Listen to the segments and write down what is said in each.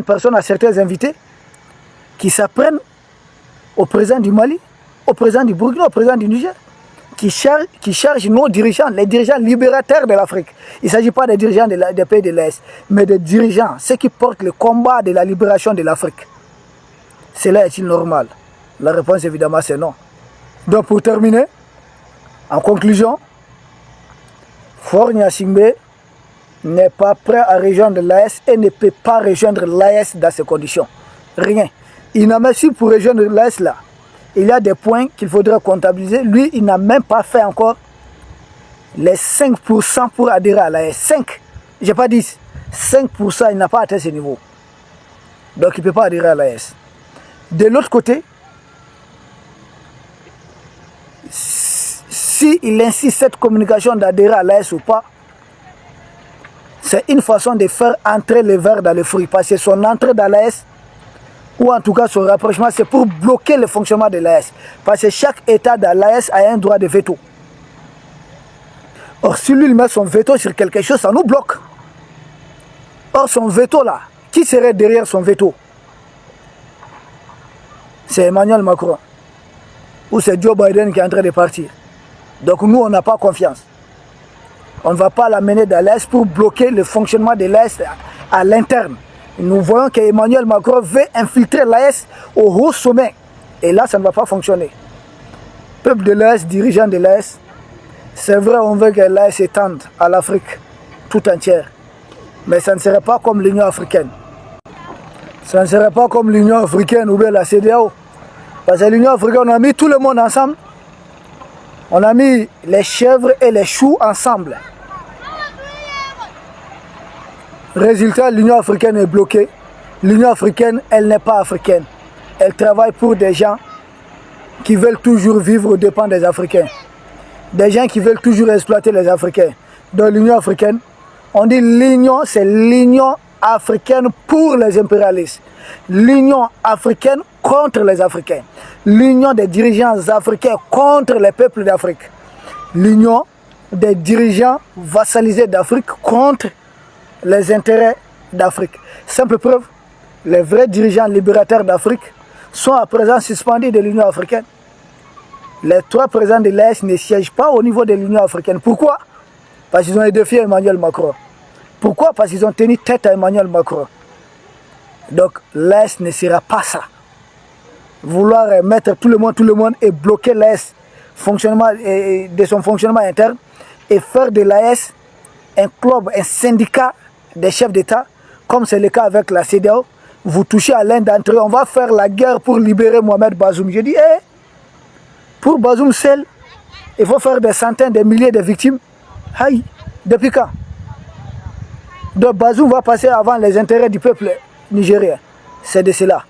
personnes, à certains invités, qui s'apprennent au président du Mali, au président du Burkina, au président du Niger, qui chargent nos dirigeants, les dirigeants libérateurs de l'Afrique. Il ne s'agit pas des dirigeants des pays de l'Est, mais des dirigeants, ceux qui portent le combat de la libération de l'Afrique. Cela est-il normal? La réponse évidemment c'est non. Donc pour terminer, en conclusion, Faure Gnassingbé n'est pas prêt à rejoindre l'AES et ne peut pas rejoindre l'AES dans ces conditions. Rien. Il n'a même su pour rejoindre l'AES là. Il y a des points qu'il faudrait comptabiliser. Lui, il n'a même pas fait encore les 5% pour adhérer à l'AES. 5, je n'ai pas 10. 5%, il n'a pas atteint ce niveau. Donc il ne peut pas adhérer à l'AES. De l'autre côté, s'il insiste cette communication d'adhérer à l'AES ou pas, c'est une façon de faire entrer le verre dans le fruit. Parce que son entrée dans l'AES, ou en tout cas son rapprochement, c'est pour bloquer le fonctionnement de l'AES. Parce que chaque État dans l'AES a un droit de veto. Or, si lui il met son veto sur quelque chose, ça nous bloque. Or, son veto là, qui serait derrière son veto? C'est Emmanuel Macron. Ou c'est Joe Biden qui est en train de partir. Donc nous, on n'a pas confiance. On ne va pas l'amener dans l'AES pour bloquer le fonctionnement de l'AES à l'interne. Nous voyons qu'Emmanuel Macron veut infiltrer l'AES au haut sommet. Et là, ça ne va pas fonctionner. Peuple de l'AES, dirigeant de l'AES, c'est vrai, on veut que l'AES s'étende à l'Afrique tout entière. Mais ça ne serait pas comme l'Union africaine. Ça ne serait pas comme l'Union africaine ou bien la CEDEAO. Parce que l'Union africaine, on a mis tout le monde ensemble. On a mis les chèvres et les choux ensemble. Résultat, l'Union africaine est bloquée. L'Union africaine, elle n'est pas africaine. Elle travaille pour des gens qui veulent toujours vivre aux dépens des Africains. Des gens qui veulent toujours exploiter les Africains. Dans l'Union africaine, on dit l'Union, c'est l'Union africaine pour les impérialistes. L'Union africaine contre les Africains. L'Union des dirigeants africains contre les peuples d'Afrique. L'Union des dirigeants vassalisés d'Afrique contre les intérêts d'Afrique. Simple preuve, les vrais dirigeants libérateurs d'Afrique sont à présent suspendus de l'Union africaine. Les 3 présidents de l'AES ne siègent pas au niveau de l'Union africaine. Pourquoi? Parce qu'ils ont défié Emmanuel Macron. Pourquoi? Parce qu'ils ont tenu tête à Emmanuel Macron. Donc l'AES ne sera pas ça. Vouloir mettre tout le monde et bloquer l'AES de son fonctionnement interne et faire de l'AES un club, un syndicat des chefs d'État, comme c'est le cas avec la CEDEAO. Vous touchez à l'un d'entre eux, on va faire la guerre pour libérer Mohamed Bazoum. Je dis, pour Bazoum seul, il faut faire des centaines, des milliers de victimes. Aïe, depuis quand? Donc Bazoum va passer avant les intérêts du peuple nigérien. C'est de cela.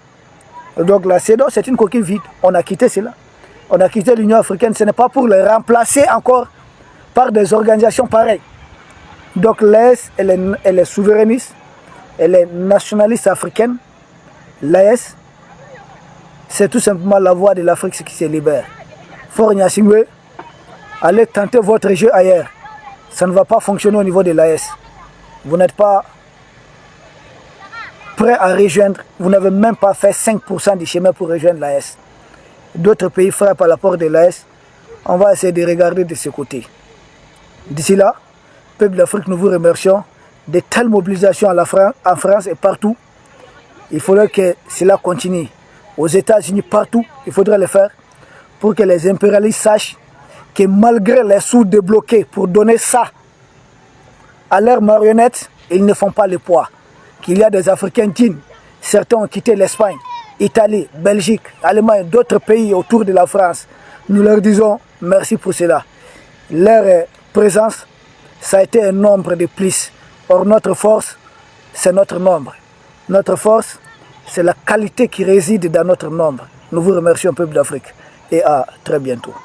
Donc la CEDEAO, c'est une coquille vide. On a quitté cela. On a quitté l'Union africaine. Ce n'est pas pour les remplacer encore par des organisations pareilles. Donc l'AES, elle est souverainiste, elle est nationaliste africaine. L'AES, c'est tout simplement la voix de l'Afrique qui se libère. Faure Gnassingbé, allez tenter votre jeu ailleurs. Ça ne va pas fonctionner au niveau de l'AES. Vous n'êtes pas prêt à rejoindre, vous n'avez même pas fait 5% du chemin pour rejoindre l'AES. D'autres pays frappent à la porte de l'AES. On va essayer de regarder de ce côté. D'ici là, peuple d'Afrique, nous vous remercions de telles mobilisations en France et partout. Il faudrait que cela continue. Aux États-Unis, partout, il faudrait le faire pour que les impérialistes sachent que malgré les sous débloqués pour donner ça à leurs marionnettes, ils ne font pas le poids. Qu'il y a des Africains dignes. Certains ont quitté l'Espagne, Italie, Belgique, Allemagne, d'autres pays autour de la France. Nous leur disons merci pour cela. Leur présence, ça a été un nombre de plus. Or, notre force, c'est notre nombre. Notre force, c'est la qualité qui réside dans notre nombre. Nous vous remercions, peuple d'Afrique, et à très bientôt.